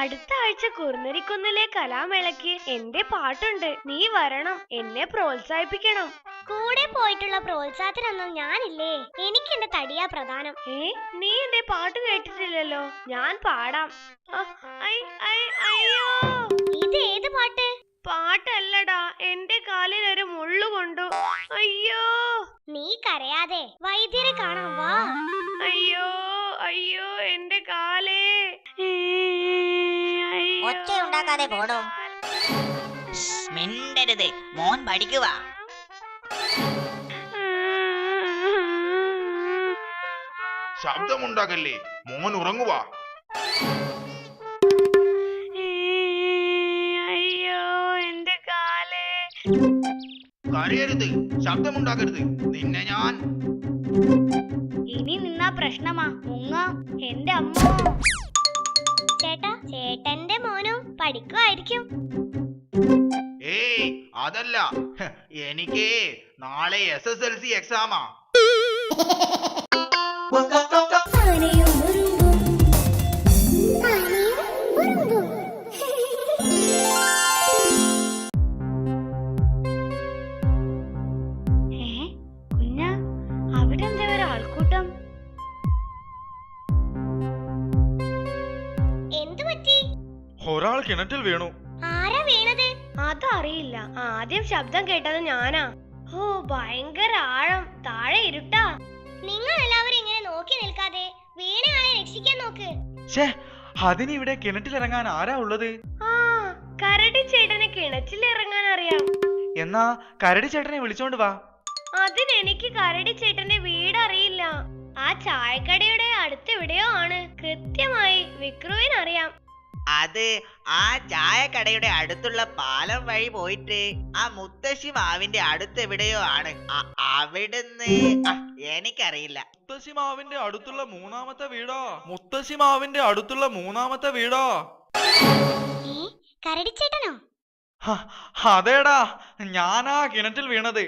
അടുത്ത ആഴ്ച കുറുനരിക്കുന്നിലെ കലാമേളയ്ക്ക് എന്റെ പാട്ടുണ്ട്. നീ വരണം, എന്നെ പ്രോത്സാഹിപ്പിക്കണം. കൂടെ പോയിട്ടുള്ള പ്രോത്സാഹത്തിനൊന്നും ഞാനില്ലേ. എനിക്ക് എന്റെ തടിയാ പ്രധാനം. നീ എന്റെ പാട്ട് കേട്ടിട്ടില്ലല്ലോ. ഞാൻ പാടാം. അയ്യോ, ഇത് ഏത് പാട്ട്? പാട്ടല്ലടാ, എന്റെ കാലിൽ ഒരു മുള്ളു കൊണ്ടു. അയ്യോ. നീ കരയാതെ വൈദ്യരെ കാണാൻ വാ. അയ്യോ അയ്യോ, എന്റെ കാലേ. ഒച്ചയുണ്ടാക്കാതെ പോടോ. മിണ്ടരുത്, മോൻ പഠിക്കുക. ശബ്ദമുണ്ടാകല്ലേ, മോൻ ഉറങ്ങുക. അയ്യോ, എന്റെ കാലേ. കരയരുത്, ശബ്ദമുണ്ടാക്കരുത്, നിന്നെ ഞാൻ. ഇനി നിന്നാ പ്രശ്നമാ, മുങ്ങ. എന്റെ അമ്മ. ചേട്ടാ, ചേട്ടന്റെ മോനും പഠിക്കുമായിരിക്കും. ഏയ് അതല്ല, എനിക്ക് നാളെ SSLC എക്സാമാ. കുഞ്ഞ, അവിടെ എന്താ ഒരു ആൾക്കൂട്ടം? എന്തു പറ്റി? ഒരാൾ കിണറ്റിൽ വീണു. ആരാ വീണത്? അതറിയില്ല. ആദ്യം ശബ്ദം കേട്ടത് ഞാനാ. ഓ, ഭയങ്കര ആഴം, താഴെ ഇരുട്ടാ. നിങ്ങൾ എല്ലാവരും ഇങ്ങനെ നോക്കി നിൽക്കാതെ വീണയാളെ രക്ഷിക്കാൻ നോക്ക്. അതിനിവിടെ കിണറ്റിലിറങ്ങാൻ ആരാ ഉള്ളത്? കരടി ചേട്ടന് കിണറ്റിലിറങ്ങാൻ അറിയാം. എന്നാ കരടി ചേട്ടനെ വിളിച്ചോണ്ട് വാ. അതിനെനിക്ക് കരടി ചേട്ടന്റെ വീട് അറിയില്ല. ആ ചായക്കടയുടെ അടുത്തെവിടെയോ ആണ്. കൃത്യമായി വിക്രുവിനറിയാം. അത് ആ ചായക്കടയുടെ അടുത്തുള്ള പാലം വഴി പോയിട്ട് ആ മുത്തശ്ശി മാവിന്റെ അടുത്തെവിടെയോ ആണ്. അവിടുന്ന് എനിക്കറിയില്ല. മുത്തശ്ശി മാവിന്റെ അടുത്തുള്ള മൂന്നാമത്തെ വീടോ? മുത്തശ്ശി മാവിന്റെ അടുത്തുള്ള മൂന്നാമത്തെ വീടോ? കരടിച്ചേട്ടനോ? അതേടാ, ഞാനാ കിണറ്റിൽ വീണത്.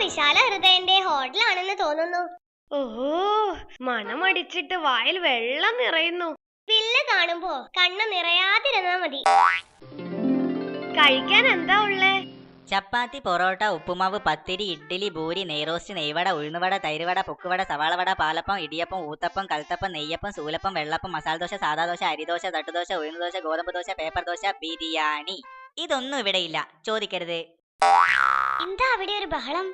വിശാല ഹൃദയന്റെ ഹോട്ടലാണെന്ന് തോന്നുന്നു. ഓഹോ, മണമടിച്ചിട്ട് വായിൽ വെള്ളം നിറയുന്നു. വില്ല് കാണുമ്പോ കണ്ണ് നിറയാതിരുന്നാ മതി. കഴിക്കാൻ എന്താ ഉള്ളേ? ചപ്പാത്തി, പൊറോട്ട, ഉപ്പുമാവ്, പത്തിരി, ഇഡ്ഡലി, പൂരി, നെയ്റോസ്റ്റ്, നെയ്വട, ഉഴുന്നുവട, തൈരുവട, പൊക്കുവട, സവാളവട, പാലപ്പം, ഇടിയപ്പം, ഊത്തപ്പം, കൽത്തപ്പം, നെയ്യപ്പം, സൂലപ്പം, വെള്ളപ്പം, മസാലദോശ, സാദാദോശ, അരിദോശ, തട്ടുദോശ, ഉഴുന്നുദോശ, ഗോതമ്പ് ദോശ, പേപ്പർ ദോശ, ബിരിയാണി. ഇതൊന്നും ഇവിടെയില്ല, ചോദിക്കരുത്. എന്താ അവിടെ ഒരു ബഹളം?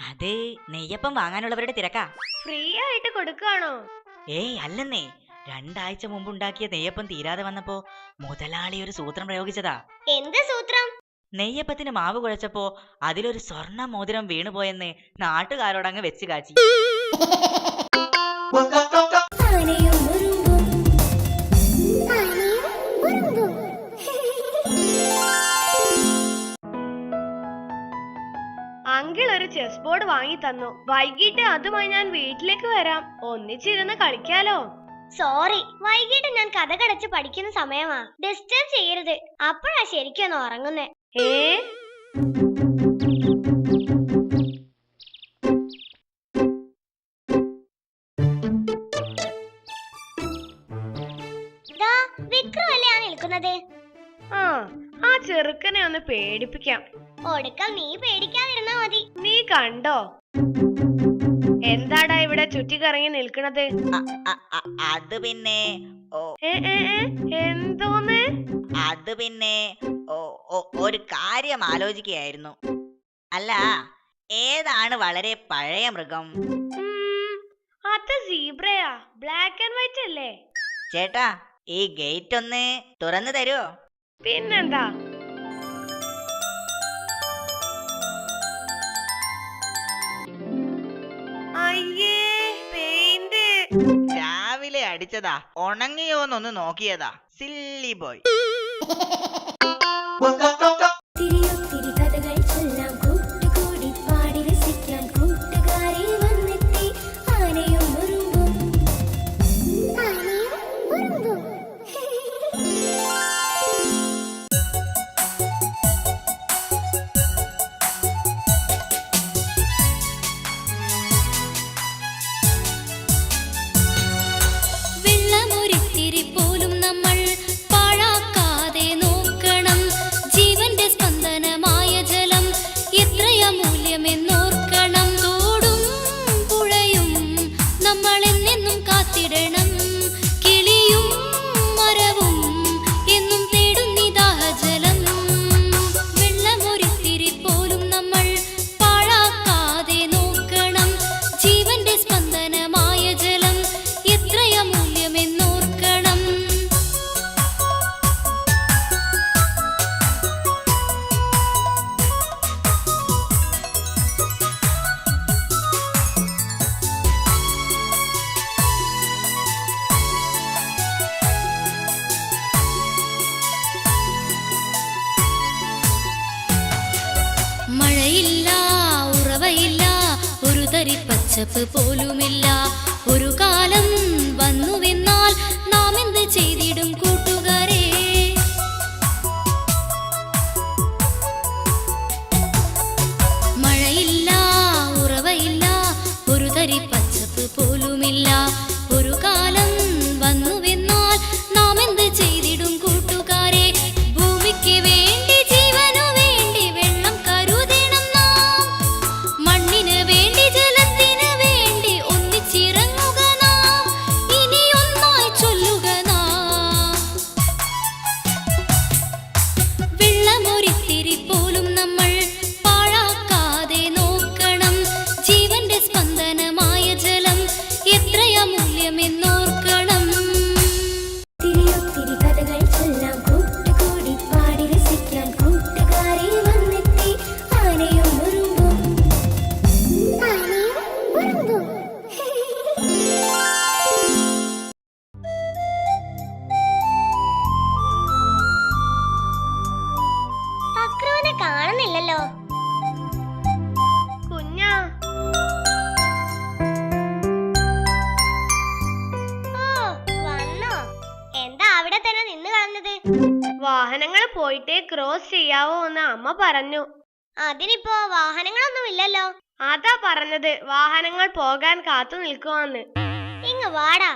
അത് നെയ്യപ്പം വാങ്ങാനുള്ളവരുടെ തിരക്കാ. ഫ്രീ ആയിട്ട് കൊടുക്കാണോ? ഏയ് അല്ലെന്നേ, 2 ആഴ്ച മുമ്പ് ഉണ്ടാക്കിയ നെയ്യപ്പം തീരാതെ വന്നപ്പോ മുതലാളി ഒരു സൂത്രം പ്രയോഗിച്ചതാ. എന്ത് സൂത്രം? നെയ്യപ്പത്തിന് മാവ് കുഴച്ചപ്പോ അതിലൊരു സ്വർണ്ണ മോതിരം വീണുപോയെന്ന് നാട്ടുകാരോടങ്ങ് വെച്ച് കാച്ചി. അങ്കിൾ ഒരു ചെസ് ബോർഡ് വാങ്ങി തന്നു. വൈകിട്ട് അതുമായി ഞാൻ വീട്ടിലേക്ക് വരാം. ഒന്നിച്ചിരുന്ന് കളിക്കാലോ. സോറി, വൈകിട്ട് ഞാൻ കഥ കടച്ച് പഠിക്കുന്ന സമയമാ. ഡിസ്റ്റർബ് ചെയ്യരുത്. അപ്പോഴാ ശരിക്കൊന്ന് ഉറങ്ങുന്നേ. ഏ വിക്രമല്ലേ ആ നിൽക്കുന്നത്? ആ ചെറുക്കനെ ഒന്ന് പേടിപ്പിക്കാം. ഒടുക്കം നീ പേടിക്കാതിരുന്നാ മതി. നീ കണ്ടോ എന്താടാ ഇവിടെ ചുറ്റിക്കറങ്ങി നിൽക്കണത്? അത് പിന്നെ എന്തോന്ന്? അത് പിന്നെ ഒരു കാര്യം ആലോചിക്കുകയായിരുന്നു. അല്ല, ഏതാണ് വളരെ പഴയ മൃഗം? അത് സീബ്രയാ. ബ്ലാക്ക് ആൻഡ് വൈറ്റ് അല്ലേ? ചേട്ടാ, ഈ ഗേറ്റ് ഒന്ന് തുറന്നു തരുമോ? പിന്നെന്താ. അയ്യേ, പെയിന്റ് രാവിലെ അടിച്ചതാ, ഉണങ്ങിയോന്നൊന്ന് നോക്കിയതാ. Silly boy. പച്ചപ്പ് പോലുമില്ല. ഒരു കാലം വന്നുവെന്നാൽ നാം എന്ത് ചെയ്തിടും കൂട്ടുകാരെ? മഴയില്ല, ഉറവയില്ല, ഒരു തരി പച്ചപ്പ് പോലുമില്ല. ഒരു കാലം വന്നുവെന്നാൽ നാം എന്ത് ചെയ്തിടും കൂട്ടുകാരെ? ഭൂമിക്ക് വേണ്ടി, ജീവനു വേണ്ടി വെള്ളം കരുതണം നാം. മണ്ണിന് വേണ്ടി, ജലത്തിന് വേണ്ടി ഒന്നിച്ചിറങ്ങുക നാം. ഇനി ഒന്നായി ചൊല്ലുക നാം. വെള്ളമൊരിത്തിരി പോലും നമ്മൾ പാഴാക്കാതെ നോക്കണം. ജീവന്റെ സ്പന്ദനമായ ജലം എത്രയ മൂല്യമെന്നോർക്കണം. തിരിയൊത്തിരി കഥകൾ ചൊല്ലാം, കൂട്ടുകൂടി പാടി രസിക്കാൻ കൂട്ടുകാരെ വന്നെത്തി. ആനയും ഉറുമ്പും, ആനയും ഉറുമ്പും. അക്രുവിനെ കാണുന്നില്ലല്ലോ. കുഞ്ഞാ, ഓ, വന്നോ? എന്താ അവിടെ തന്നെ നിന്ന് കളഞ്ഞത്? വാഹനങ്ങൾ പോയിട്ടേ ക്രോസ് ചെയ്യാവോ എന്ന് അമ്മ പറഞ്ഞു. അതിനിപ്പോ വാഹനങ്ങളൊന്നും ഇല്ലല്ലോ. അതാ പറഞ്ഞത് വാഹനങ്ങൾ പോകാൻ കാത്തു നിൽക്കുവാന്ന്. ഇങ്ങ് വാടാ.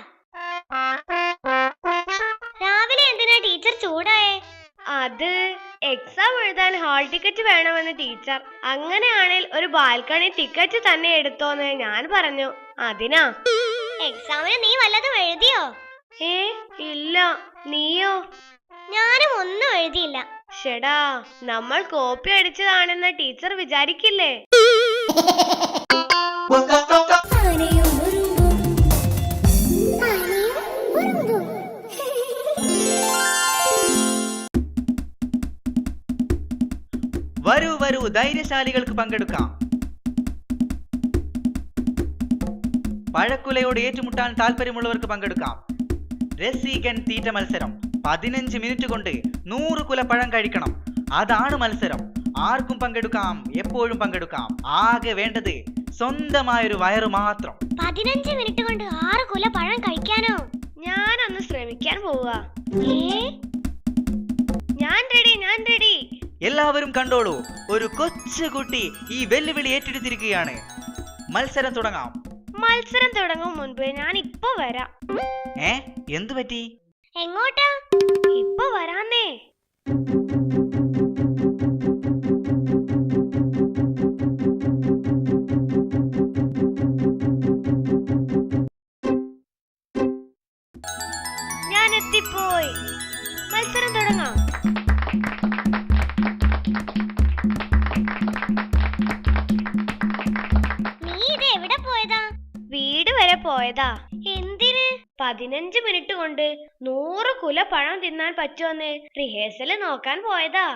രാവിലെ എന്തിനാ ടീച്ചർ ചൂടായേ? അത് എക്സാം എഴുതാൻ ഹാൾ ടിക്കറ്റ് വേണമെന്ന് ടീച്ചർ. അങ്ങനെയാണെങ്കിൽ ഒരു ബാൽക്കണി ടിക്കറ്റ് തന്നെ എടുത്തോന്ന് ഞാൻ പറഞ്ഞു. അതിനാ. എക്സാമിന് നീ വല്ലതും എഴുതിയോ? ഇല്ല. നീയോ? ഞാനും ഒന്നും എഴുതിയില്ല. ഷെടാ, നമ്മൾ കോപ്പി അടിച്ചതാണെന്ന് ടീച്ചർ വിചാരിക്കില്ലേ? ആനയും ഉറുമ്പും ആനയും ഉറുമ്പും. വരൂ വരൂ, ധൈര്യശാലികൾക്ക് പങ്കെടുക്കാം. പഴക്കുലയോട് ഏറ്റുമുട്ടാൻ താല്പര്യമുള്ളവർക്ക് പങ്കെടുക്കാം. രസികൻ തീറ്റ മത്സരം. 15 മിനിറ്റ് കൊണ്ട് 100 കുല പഴം കഴിക്കണം. അതാണ് മത്സരം. ആർക്കും പങ്കെടുക്കാം, എപ്പോഴും പങ്കെടുക്കാം. ആകെ വേണ്ടത് സ്വന്തമായൊരു വയറ് മാത്രം. 15 മിനിറ്റ് കൊണ്ട് 6 കുല പഴം കഴിക്കാനോ? ഞാനൊന്ന് ശ്രമിക്കാൻ പോവാ. ഞാൻ റെഡി. എല്ലാവരും കണ്ടോളൂ, ഒരു കൊച്ചുകുട്ടി ഈ വെല്ലുവിളി ഏറ്റെടുത്തിരിക്കുകയാണ്. മത്സരം തുടങ്ങാം. മത്സരം തുടങ്ങും മുൻപ് ഞാൻ ഇപ്പൊ വരാം. എന്തു പറ്റി? എങ്ങോട്ടാ? ഇപ്പൊ വരാന്നേ. ഞാൻ എത്തിപ്പോയി. മത്സരം തുടങ്ങാം. നീ ഇത് എവിടെ പോയതാ? വീട് വരെ പോയതാ. എന്തിന്? 15 മിനിറ്റ് കൊണ്ട് 100 കുല പഴം തിന്നാൻ പറ്റുമെന്ന് റിഹേഴ്സല് നോക്കാൻ പോയതാ.